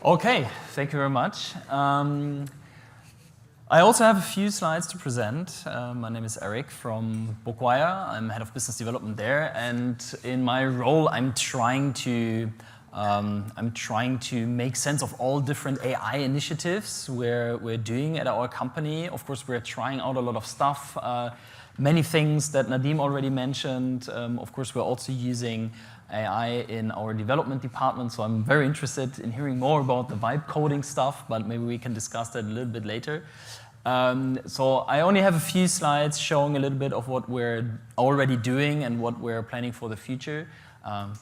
Okay, thank you very much. I also have a few slides to present. My name is Eric from Bookwire. I'm head of business development there, and in my role, I'm trying to make sense of all different AI initiatives we're doing at our company. Of course, we're trying out a lot of stuff. Many things that Nadim already mentioned. Of course, we're also using AI in our development department, so I'm very interested in hearing more about the vibe coding stuff, but maybe we can discuss that a little bit later. So I only have a few slides showing a little bit of what we're already doing and what we're planning for the future,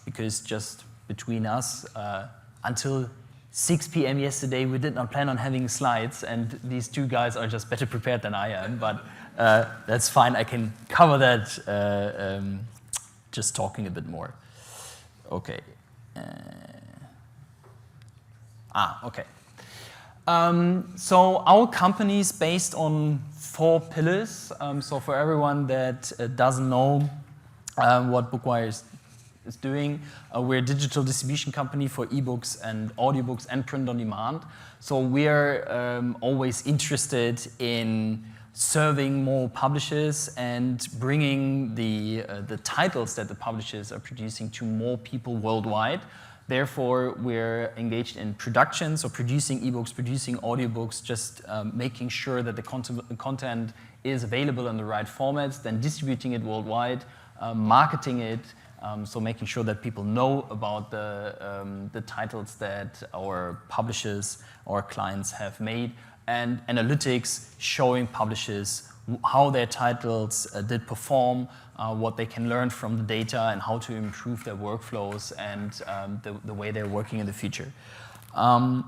because just between us, until 6 p.m. yesterday, we did not plan on having slides, and these two guys are just better prepared than I am, but that's fine. I can cover that just talking a bit more. Okay. Okay. So our company is based on 4 pillars. So for everyone that doesn't know what Bookwire is doing, we're a digital distribution company for ebooks and audiobooks and print on demand. So we're always interested in serving more publishers and bringing the titles that the publishers are producing to more people worldwide. Therefore, we're engaged in production, so producing ebooks, producing audiobooks, just making sure that the content is available in the right formats, then distributing it worldwide, marketing it, so making sure that people know about the titles that our publishers, our clients have made, and analytics showing publishers how their titles did perform, what they can learn from the data, and how to improve their workflows and the way they're working in the future. And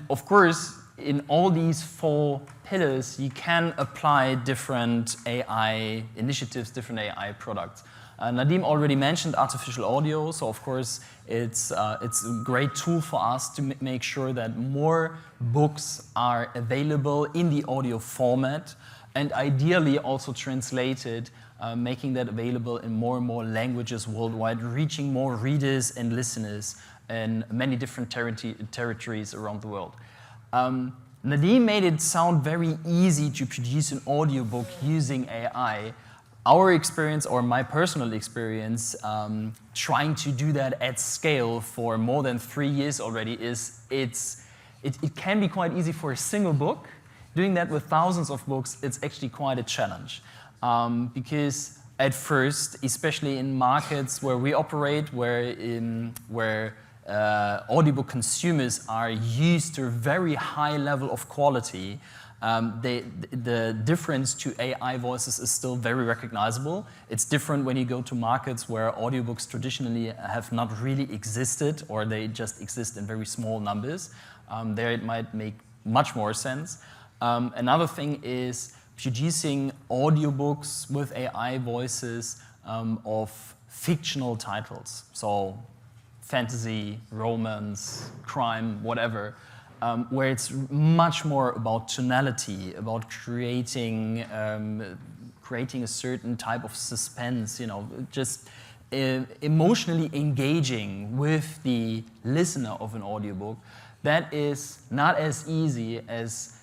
of course, in all these 4 pillars, you can apply different AI initiatives, different AI products. Nadim already mentioned artificial audio, so of course it's a great tool for us to make sure that more books are available in the audio format, and ideally also translated, making that available in more and more languages worldwide, reaching more readers and listeners in many different territories around the world. Nadim made it sound very easy to produce an audiobook using AI. Our experience, or my personal experience, trying to do that at scale for more than 3 years already is it can be quite easy for a single book. Doing that with thousands of books, it's actually quite a challenge. Because at first, especially in markets where we operate, where audiobook consumers are used to a very high level of quality, the difference to AI voices is still very recognizable. It's different when you go to markets where audiobooks traditionally have not really existed, or they just exist in very small numbers. There it might make much more sense. Another thing is producing audiobooks with AI voices of fictional titles. So fantasy, romance, crime, whatever. Where it's much more about tonality, about creating a certain type of suspense, just emotionally engaging with the listener of an audiobook. That is not as easy as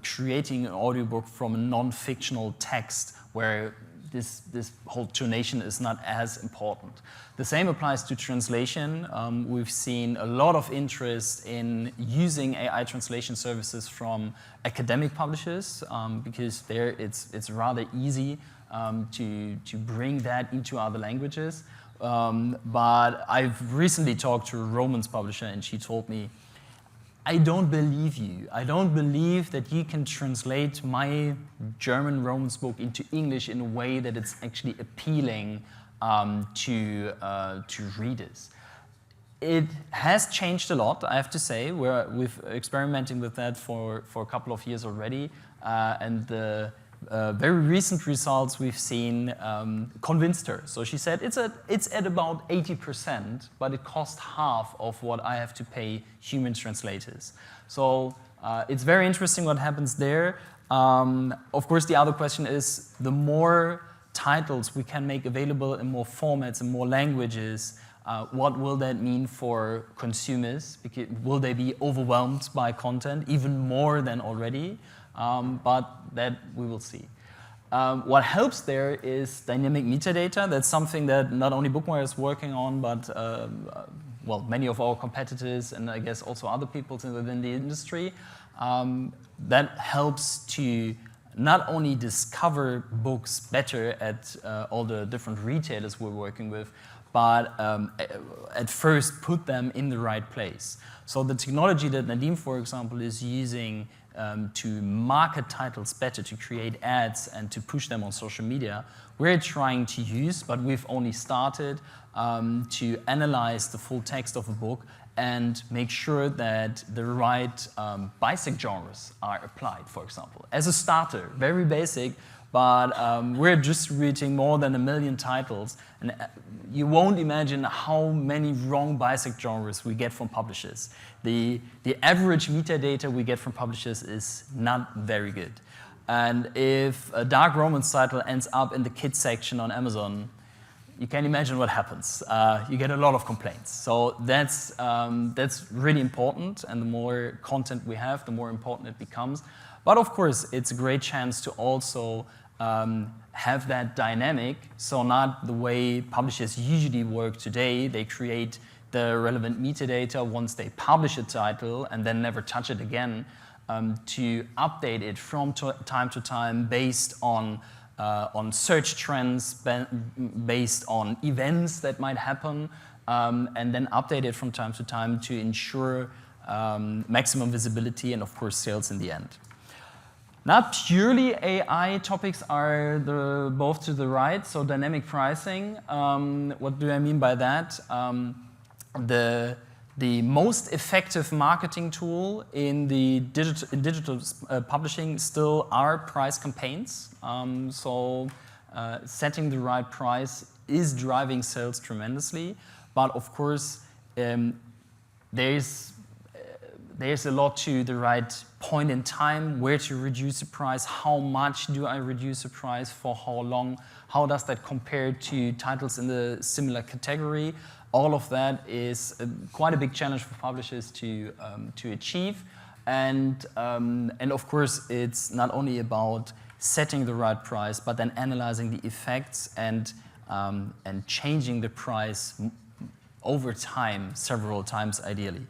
creating an audiobook from a non-fictional text where this whole tonation is not as important. The same applies to translation. We've seen a lot of interest in using AI translation services from academic publishers because there it's rather easy to bring that into other languages. But I've recently talked to a romance publisher, and she told me, I don't believe you. I don't believe that you can translate my German romance book into English in a way that it's actually appealing to readers. It has changed a lot, I have to say. We've experimenting with that for a couple of years already, and the very recent results we've seen convinced her. So she said it's at about 80%, but it costs half of what I have to pay human translators. So it's very interesting what happens there. Of course, the other question is the more titles we can make available in more formats and more languages, What will that mean for consumers? Because will they be overwhelmed by content even more than already? But that we will see. What helps there is dynamic metadata. That's something that not only Bookwire is working on, but well, many of our competitors and I guess also other people within the industry. That helps to not only discover books better at all the different retailers we're working with, but at first put them in the right place. So the technology that Nadim, for example, is using to market titles better, to create ads and to push them on social media, we're trying to use, but we've only started to analyze the full text of a book and make sure that the right basic genres are applied, for example. As a starter, very basic, but we're distributing more than 1 million titles, and you won't imagine how many wrong basic genres we get from publishers. The average metadata we get from publishers is not very good. And if a dark romance title ends up in the kids section on Amazon, you can imagine what happens. You get a lot of complaints. So that's really important, and the more content we have, the more important it becomes. But of course, it's a great chance to also have that dynamic, so not the way publishers usually work today. They create the relevant metadata once they publish a title and then never touch it again, to update it from time to time based on search trends, based on events that might happen, and then update it from time to time to ensure maximum visibility and, of course, sales in the end. Not purely AI topics are both to the right, so dynamic pricing. What do I mean by that? The most effective marketing tool in the digital publishing still are price campaigns. Setting the right price is driving sales tremendously, but of course there's a lot to the right point in time, where to reduce the price, how much do I reduce the price, for how long, how does that compare to titles in the similar category. All of that is quite a big challenge for publishers to achieve, and of course it's not only about setting the right price, but then analyzing the effects and changing the price over time, several times ideally.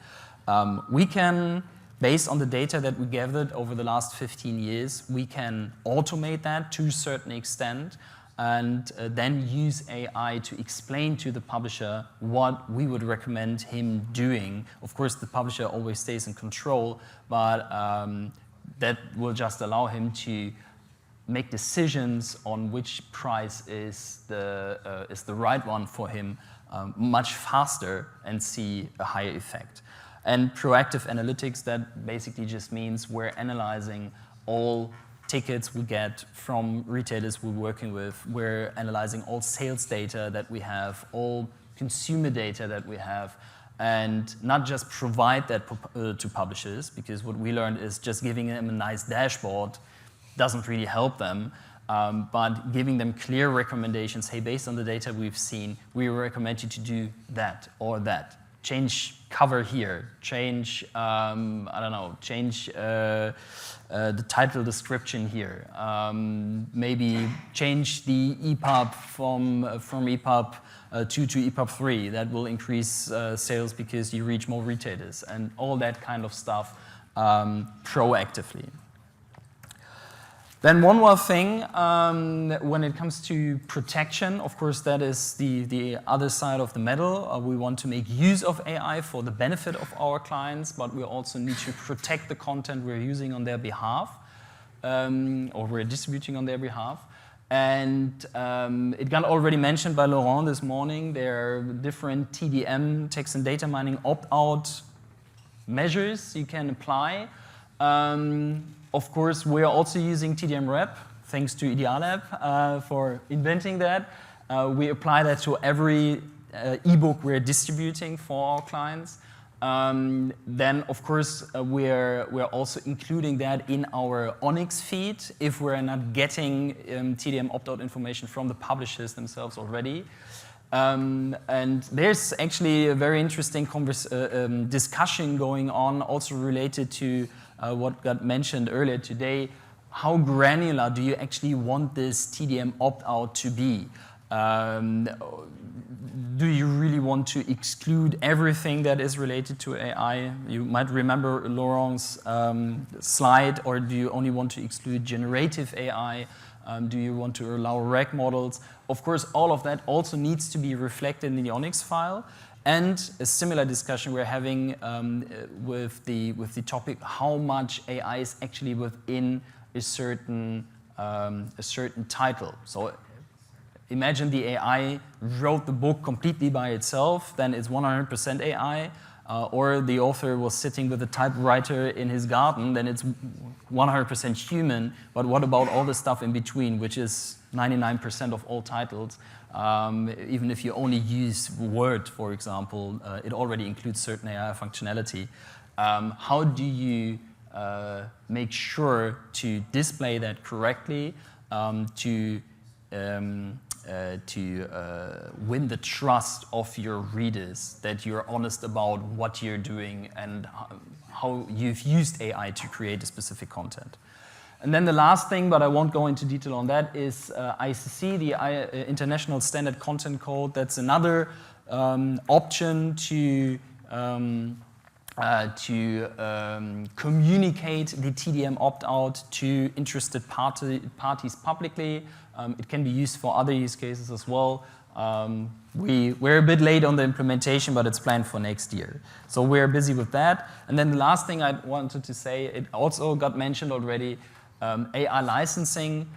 We can, based on the data that we gathered over the last 15 years, we can automate that to a certain extent, and then use AI to explain to the publisher what we would recommend him doing. Of course, the publisher always stays in control, but that will just allow him to make decisions on which price is the right one for him much faster and see a higher effect. And proactive analytics, that basically just means we're analyzing all tickets we get from retailers we're working with. We're analyzing all sales data that we have, all consumer data that we have, and not just provide that to publishers, because what we learned is just giving them a nice dashboard doesn't really help them, but giving them clear recommendations. Hey, based on the data we've seen, we recommend you to do that or that. Change cover here, change, I don't know, change the title description here. Maybe change the EPUB from EPUB 2 to EPUB 3. That will increase sales because you reach more retailers, and all that kind of stuff proactively. Then one more thing, when it comes to protection, of course, that is the other side of the medal. We want to make use of AI for the benefit of our clients, but we also need to protect the content we're using on their behalf, or we're distributing on their behalf. And it got already mentioned by Laurent this morning. There are different TDM, text and data mining, opt-out measures you can apply. Of course, we are also using TDM-Rep, thanks to EDRLab for inventing that. We apply that to every ebook we're distributing for our clients. Then, of course, we're also including that in our Onyx feed if we're not getting TDM opt-out information from the publishers themselves already. And there's actually a very interesting discussion going on, also related to what got mentioned earlier today. How granular do you actually want this TDM opt-out to be? Do you really want to exclude everything that is related to AI? You might remember Laurent's slide, or do you only want to exclude generative AI? Do you want to allow reg models? Of course, all of that also needs to be reflected in the ONIX file. And a similar discussion we're having with the topic how much AI is actually within a certain title. So imagine the AI wrote the book completely by itself, then it's 100% AI. Or the author was sitting with a typewriter in his garden, then it's 100% human. But what about all the stuff in between, which is 99% of all titles? Even if you only use Word, for example, it already includes certain AI functionality. How do you make sure to display that correctly, to win the trust of your readers, that you're honest about what you're doing and how you've used AI to create a specific content. And then the last thing, but I won't go into detail on that, is ICC, the International Standard Content Code. That's another option to communicate the TDM opt-out to interested parties publicly. It can be used for other use cases as well. We're a bit late on the implementation, but it's planned for next year. So we're busy with that. And then the last thing I wanted to say, it also got mentioned already, AI licensing.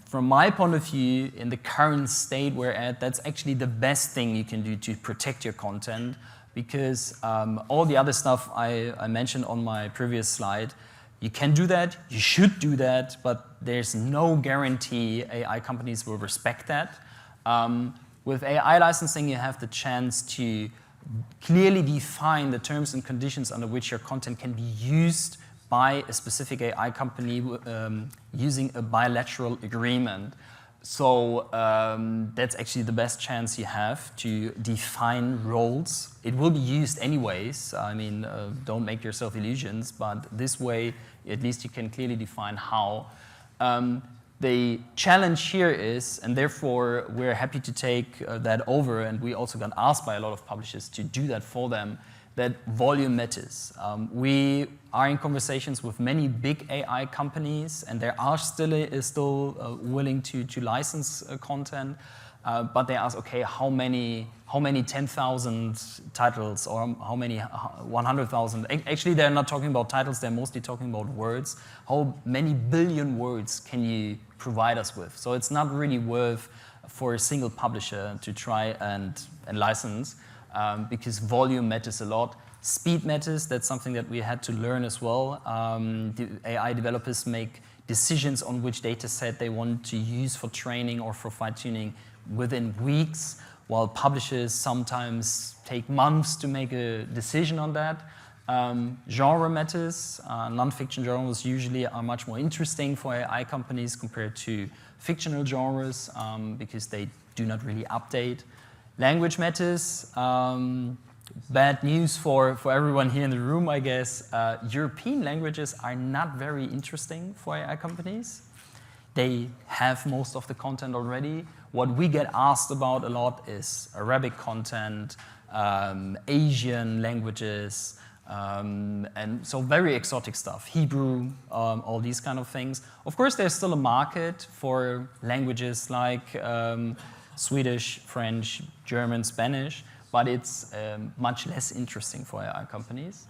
From my point of view, in the current state we're at, that's actually the best thing you can do to protect your content, because all the other stuff I mentioned on my previous slide, you can do that, you should do that, but there's no guarantee AI companies will respect that. With AI licensing, you have the chance to clearly define the terms and conditions under which your content can be used by a specific AI company using a bilateral agreement. So that's actually the best chance you have to define roles. It will be used anyways. I mean, don't make yourself illusions, but this way, at least you can clearly define how. The challenge here is, and therefore we're happy to take that over, and we also got asked by a lot of publishers to do that for them, that volume matters. We are in conversations with many big AI companies, and they are still willing to license content, but they ask, okay, how many 10,000 titles or how many 100,000? Actually, they're not talking about titles, they're mostly talking about words. How many billion words can you provide us with? So it's not really worth for a single publisher to try and license, because volume matters a lot. Speed matters, that's something that we had to learn as well. The AI developers make decisions on which data set they want to use for training or for fine-tuning within weeks, while publishers sometimes take months to make a decision on that. Genre matters. Non-fiction genres usually are much more interesting for AI companies compared to fictional genres, because they do not really update. Language matters. Bad news for everyone here in the room, I guess. European languages are not very interesting for AI companies. They have most of the content already. What we get asked about a lot is Arabic content, Asian languages, and so very exotic stuff. Hebrew, all these kind of things. Of course, there's still a market for languages like Swedish, French, German, Spanish, but it's much less interesting for AI companies.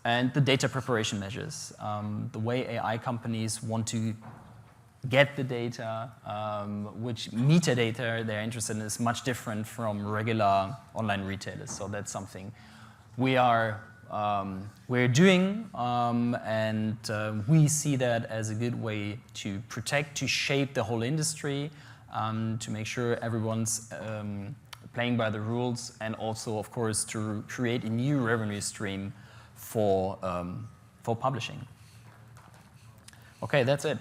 And the data preparation measures. The way AI companies want to get the data, which metadata they're interested in, is much different from regular online retailers. So that's something we're doing, and we see that as a good way to protect, to shape the whole industry, to make sure everyone's playing by the rules, and also, of course, to create a new revenue stream for publishing. Okay, that's it.